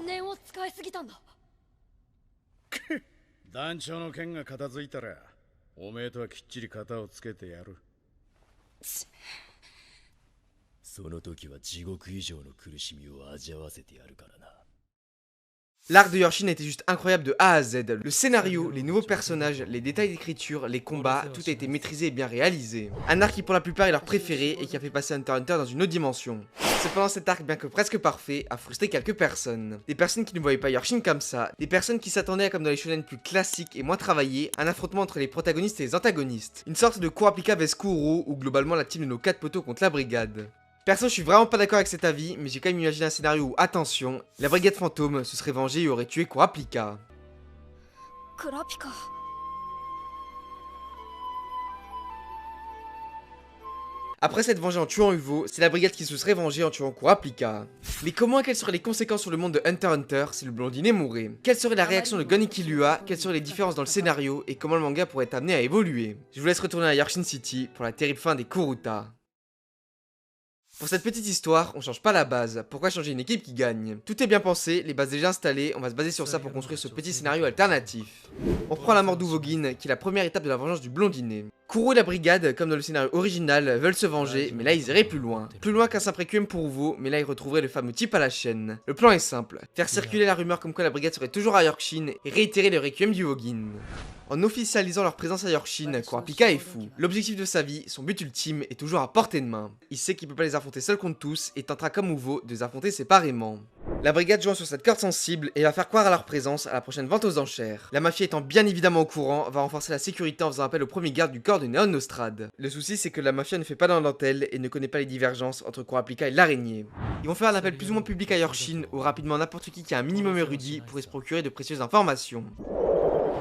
念を使いすぎたんだ。団長の剣が片付いたらおめえとはきっちり型をつけてやる。その時は地獄以上の苦しみを味わわせてやるからな。L'arc de Yorshin était juste incroyable de A à Z. Le scénario, les nouveaux personnages, les détails d'écriture, les combats, tout a été maîtrisé et bien réalisé. Un arc qui pour la plupart est leur préféré et qui a fait passer Hunter x Hunter dans une autre dimension. Cependant cet arc, bien que presque parfait, a frustré quelques personnes. Des personnes qui ne voyaient pas Yorshin comme ça, des personnes qui s'attendaient à, comme dans les shonen plus classiques et moins travaillés, un affrontement entre les protagonistes et les antagonistes. Une sorte de Kurapika vs Kuro ou globalement la team de nos 4 poteaux contre la brigade. Perso, je suis vraiment pas d'accord avec cet avis, mais j'ai quand même imaginé un scénario où, attention, la brigade fantôme se serait vengée et aurait tué Kurapika. Kurapika. Après s'être vengée en tuant Uvo, c'est la brigade qui se serait vengée en tuant Kurapika. Mais comment et quelles seraient les conséquences sur le monde de Hunter x Hunter si le blondinet mourait? Quelle serait la réaction de Gon et Killua? Quelles seraient les différences dans le scénario? Et comment le manga pourrait être amené à évoluer? Je vous laisse retourner à Yorshin City pour la terrible fin des Kuruta. Pour cette petite histoire, on change pas la base. Pourquoi changer une équipe qui gagne? Tout est bien pensé, les bases déjà installées, on va se baser sur ça pour construire ce petit scénario alternatif. On prend la mort d'Uvogin, qui est la première étape de la vengeance du blondinet. Kuro et la brigade, comme dans le scénario original, veulent se venger, mais là ils iraient plus loin. Plus loin qu'un simple requiem pour Uvo, mais là ils retrouveraient le fameux type à la chaîne. Le plan est simple, faire circuler la rumeur comme quoi la brigade serait toujours à Yorshin et réitérer le requiem d'Uvogin. En officialisant leur présence à Yorshin, Kurapika est fou. L'objectif de sa vie, son but ultime, est toujours à portée de main. Il sait qu'il peut pas les affronter seul contre tous et tentera comme Uvo de les affronter séparément. La brigade jouant sur cette corde sensible et va faire croire à leur présence à la prochaine vente aux enchères. La mafia étant bien évidemment au courant, va renforcer la sécurité en faisant appel au premier garde du corps de Neon Nostrad. Le souci c'est que la mafia ne fait pas dans la dentelle et ne connaît pas les divergences entre Kurapika et l'araignée. Ils vont faire un appel plus ou moins public à Yorshin où rapidement n'importe qui a un minimum érudit pourrait se procurer de précieuses informations.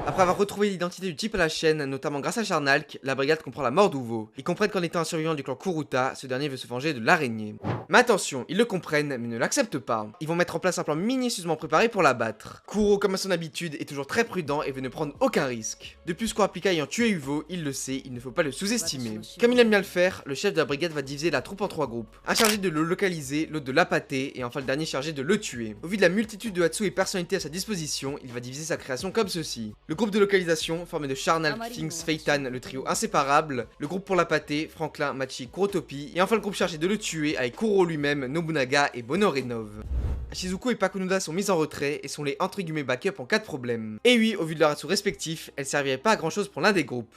Après avoir retrouvé l'identité du type à la chaîne, notamment grâce à Charnalk, la brigade comprend la mort d'Uvo. Ils comprennent qu'en étant un survivant du clan Kuruta, ce dernier veut se venger de l'araignée. Mais attention, ils le comprennent, mais ne l'acceptent pas. Ils vont mettre en place un plan minutieusement préparé pour l'abattre. Kuro, comme à son habitude, est toujours très prudent et veut ne prendre aucun risque. De plus, Kurapika ayant tué Uvo, il le sait, il ne faut pas le sous-estimer. Comme il aime bien le faire, le chef de la brigade va diviser la troupe en 3 groupes. Un chargé de le localiser, l'autre de l'appâter, et enfin le dernier chargé de le tuer. Au vu de la multitude de Hatsu et personnalités à sa disposition, il va diviser sa création comme ceci. Le groupe de localisation, formé de Charnalk, Finks, Feitan, le trio inséparable, le groupe pour l'appâter, Franklin, Machi, Kurotopi, et enfin le groupe chargé de le tuer avec Kuro lui-même, Nobunaga et Bonorenov. Shizuko et Pakunoda sont mis en retrait et sont les entre guillemets backup en cas de problème. Et oui, au vu de leur atout respectif, elles serviraient pas à grand chose pour l'un des groupes.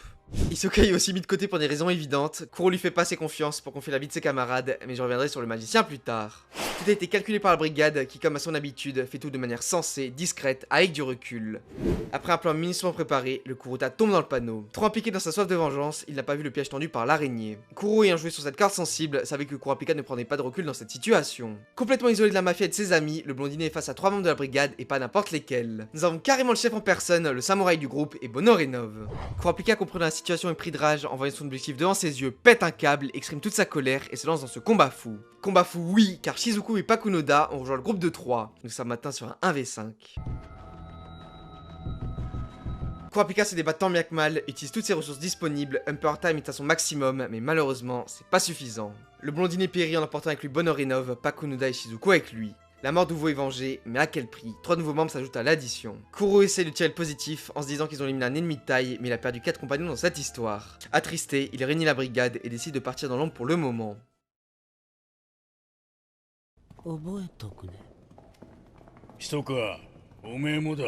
Hisoka est aussi mis de côté pour des raisons évidentes, Kuro lui fait pas assez confiance pour confier la vie de ses camarades, mais je reviendrai sur le magicien plus tard. Tout a été calculé par la brigade qui, comme à son habitude, fait tout de manière sensée, discrète, avec du recul. Après un plan minutieusement préparé, le Kuruta tombe dans le panneau. Trop impliqué dans sa soif de vengeance, il n'a pas vu le piège tendu par l'araignée. Kuro ayant joué sur cette carte sensible, savait que Kurapika ne prenait pas de recul dans cette situation. Complètement isolé de la mafia et de ses amis, le blondinet est face à 3 membres de la brigade et pas n'importe lesquels. Nous avons carrément le chef en personne, le samouraï du groupe et Bonorenov. Kurapika comprenant la situation et pris de rage en voyant son objectif devant ses yeux, pète un câble, exprime toute sa colère et se lance dans ce combat fou. Combat fou oui, car Shizuko et Pakunoda ont rejoint le groupe de 3. Nous sommes maintenant sur un 1v5. Kurapika se débat tant bien que mal, utilise toutes ses ressources disponibles, Humper Time est à son maximum, mais malheureusement, c'est pas suffisant. Le blondinet périt en emportant avec lui Bonorenov, Pakunoda et Shizuko avec lui. La mort d'Uvo est vengée, mais à quel prix? 3 nouveaux membres s'ajoutent à l'addition. Kuro essaie de tirer le positif en se disant qu'ils ont éliminé un ennemi de taille, mais il a perdu 4 compagnons dans cette histoire. Attristé, il réunit la brigade et décide de partir dans l'ombre pour le moment. De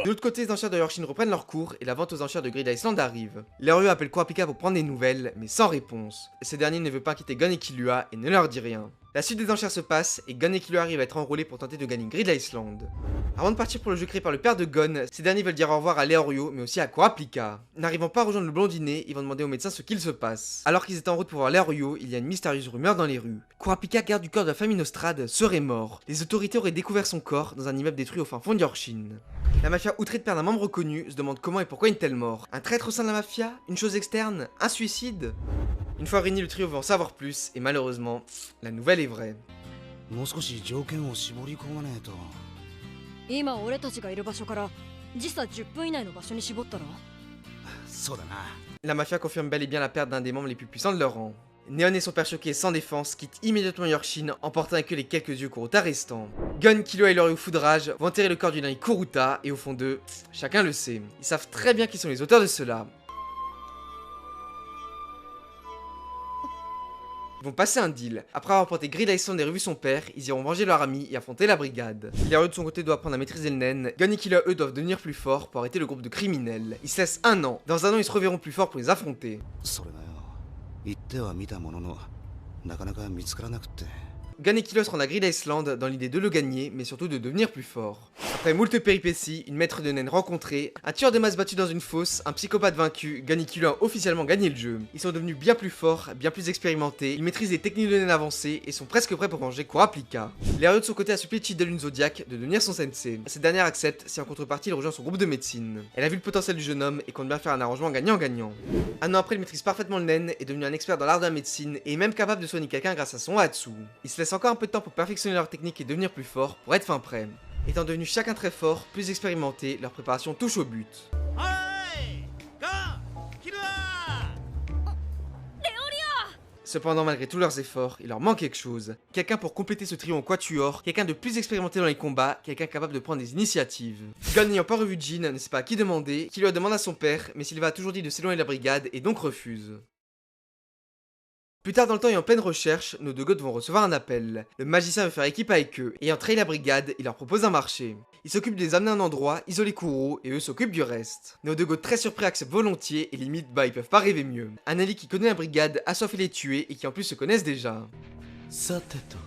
l'autre côté, les enchères de Yorshin reprennent leur cours et la vente aux enchères de Grid Island arrive. L'Eryu appelle Kurapika pour prendre des nouvelles, mais sans réponse. Ces derniers ne veulent pas quitter Gon et Killua et ne leur dit rien. La suite des enchères se passe et Gon et Killua arrivent à être enrôlés pour tenter de gagner Grid Island. Avant de partir pour le jeu créé par le père de Gon, ces derniers veulent dire au revoir à Leoryu mais aussi à Kurapika. N'arrivant pas à rejoindre le blondinet, ils vont demander au médecin ce qu'il se passe. Alors qu'ils étaient en route pour voir Leoryu, il y a une mystérieuse rumeur dans les rues. Kurapika, garde du corps de la famille Nostrad, serait mort. Les autorités auraient découvert son corps dans un immeuble détruit au fin fond de Yorshin. La mafia, outrée de perdre un membre reconnu, se demande comment et pourquoi une telle mort. Un traître au sein de la mafia? Une chose externe? Un suicide? Une fois réuni, le trio veut en savoir plus, et malheureusement, la nouvelle est vraie. もう少し条件を絞り込まねえと。今俺たちがいる場所から時差10分以内の場所に絞ったら。そうだな。La mafia confirme bel et bien la perte d'un des membres les plus puissants de leur rang. Neon et son père choqué sans défense quittent immédiatement Yorshin, emportant avec eux les quelques yeux Kuruta restants. Gon, Killua et Leroy au foudrage vont enterrer le corps du nain Kuruta, et au fond d'eux, chacun le sait. Ils savent très bien qui sont les auteurs de cela. Ils vont passer un deal. Après avoir porté Grid Island et revu son père, ils iront venger leur ami et affronter la brigade. Leroy de son côté doit apprendre à maîtriser le nen. Gon et Killua eux doivent devenir plus forts pour arrêter le groupe de criminels. Ils se laissent un an. Dans un an ils se reverront plus forts pour les affronter. それがよ言ってはみたもののなかなか見つからなくって Gon et Killua se rendent à Grid Island dans l'idée de le gagner, mais surtout de devenir plus fort. Après moult péripéties, une maître de naine rencontrée, un tueur de masse battu dans une fosse, un psychopathe vaincu, Gon et Killua ont officiellement gagné le jeu. Ils sont devenus bien plus forts, bien plus expérimentés, ils maîtrisent les techniques de naine avancées et sont presque prêts pour venger Kurapika. Leroy de son côté a supplié Chi de Lune Zodiac de devenir son sensei. Cette dernière accepte si en contrepartie il rejoint son groupe de médecine. Elle a vu le potentiel du jeune homme et compte bien faire un arrangement gagnant-gagnant. Un an après, il maîtrise parfaitement le nen, est devenu un expert dans l'art de la médecine et est même capable de soigner quelqu'un grâce à son Hatsu. Il se laisse encore un peu de temps pour perfectionner leur technique et devenir plus fort pour être fin prêt. Étant devenus chacun très forts, plus expérimentés, leur préparation touche au but. Cependant, malgré tous leurs efforts, il leur manque quelque chose. Quelqu'un pour compléter ce trio en quatuor, quelqu'un de plus expérimenté dans les combats, quelqu'un capable de prendre des initiatives. Gon n'ayant pas revu Jin, ne sait pas à qui demander, qui lui demande à son père, mais Silva a toujours dit de s'éloigner de la brigade et donc refuse. Plus tard dans le temps et en pleine recherche, nos deux gods vont recevoir un appel. Le magicien veut faire équipe avec eux, ayant trahi la brigade, il leur propose un marché. Il s'occupe de les amener à un endroit, isoler Kuro, et eux s'occupent du reste. Nos deux gods très surpris acceptent volontiers, et limite, ils peuvent pas rêver mieux. Un allié qui connaît la brigade, assoiffé les tuer, et qui en plus se connaissent déjà. さてと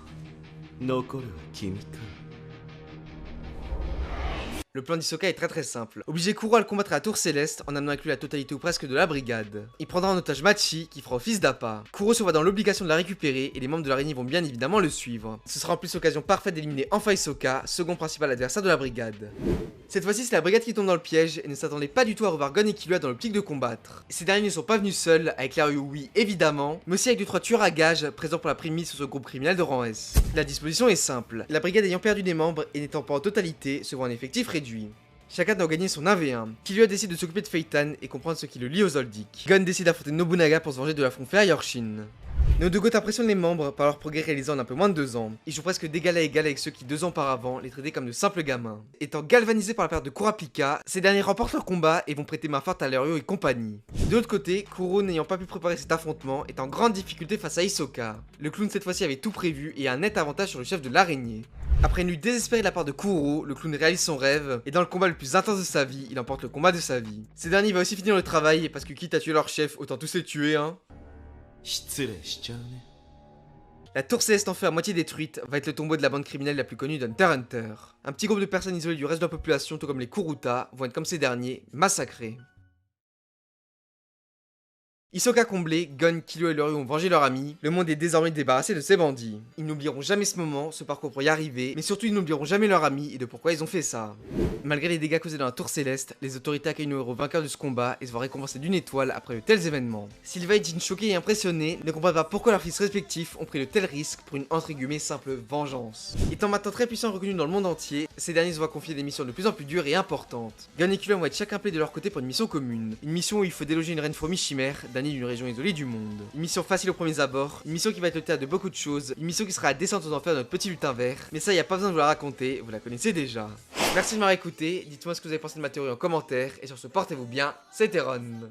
残るは君か Le plan d'Hisoka est très simple. Obliger Kuro à le combattre à la tour céleste en amenant avec lui la totalité ou presque de la brigade. Il prendra en otage Machi qui fera office d'appât. Kuro se voit dans l'obligation de la récupérer et les membres de l'araignée vont bien évidemment le suivre. Ce sera en plus l'occasion parfaite d'éliminer enfin Hisoka, second principal adversaire de la brigade. Cette fois-ci c'est la brigade qui tombe dans le piège et ne s'attendait pas du tout à revoir Gon et Killua dans l'optique de combattre. Ces derniers ne sont pas venus seuls, avec Leroy oui évidemment, mais aussi avec 2-3 tueurs à gages présents pour la prime mise sur ce groupe criminel de rang S. La disposition est simple, la brigade ayant perdu des membres et n'étant pas en totalité, se voit un effectif réduit. Chacun doit gagner son 1v1. Killua décide de s'occuper de Feitan et comprendre ce qui le lie aux Zoldyck. Gon décide d'affronter Nobunaga pour se venger de l'affront fait à Yorshin. Nos deux goths impressionnent les membres par leur progrès réalisé en un peu moins de 2 ans. Ils jouent presque d'égal à égal avec ceux qui 2 ans auparavant les traitaient comme de simples gamins. Étant galvanisés par la perte de Kurapika, ces derniers remportent leur combat et vont prêter main forte à Leroy et compagnie. De l'autre côté, Kuro n'ayant pas pu préparer cet affrontement est en grande difficulté face à Hisoka. Le clown cette fois-ci avait tout prévu et a un net avantage sur le chef de l'araignée. Après une lutte désespérée de la part de Kuro, le clown réalise son rêve, et dans le combat le plus intense de sa vie, il emporte le combat de sa vie. Ces derniers va aussi finir le travail, parce que quitte à tuer leur chef, autant tous les tuer, hein. 失礼しちゃうね La tour céleste en feu à moitié détruite va être le tombeau de la bande criminelle la plus connue d'Hunter x Hunter. Un petit groupe de personnes isolées du reste de la population, tout comme les Kuruta, vont être comme ces derniers, massacrés. Hisoka comblé, Gon, Killua et Leroy ont vengé leur ami, le monde est désormais débarrassé de ces bandits. Ils n'oublieront jamais ce moment, ce parcours pour y arriver, mais surtout ils n'oublieront jamais leur ami et de pourquoi ils ont fait ça. Malgré les dégâts causés dans la tour céleste, les autorités accueillent nos héros vainqueurs de ce combat et se voient récompensés d'une étoile après de tels événements. Silva et Jin choqués et impressionnés ne comprennent pas pourquoi leurs fils respectifs ont pris de tels risques pour une entre guillemets simple vengeance. Étant maintenant très puissants et reconnus dans le monde entier, ces derniers se voient confier des missions de plus en plus dures et importantes. Gon et Killua vont être chacun appelés de leur côté pour une mission commune. Une mission où il faut déloger une reine fourmi chimère, damnée d'une région isolée du monde. Une mission facile aux premiers abords, une mission qui va être le théâtre de beaucoup de choses, une mission qui sera la descente aux enfers de notre petit lutin vert, mais ça y a pas besoin de vous la raconter, vous la connaissez déjà. Merci de m'avoir écouté, dites-moi ce que vous avez pensé de ma théorie en commentaire, et sur ce portez-vous bien, c'était Ron.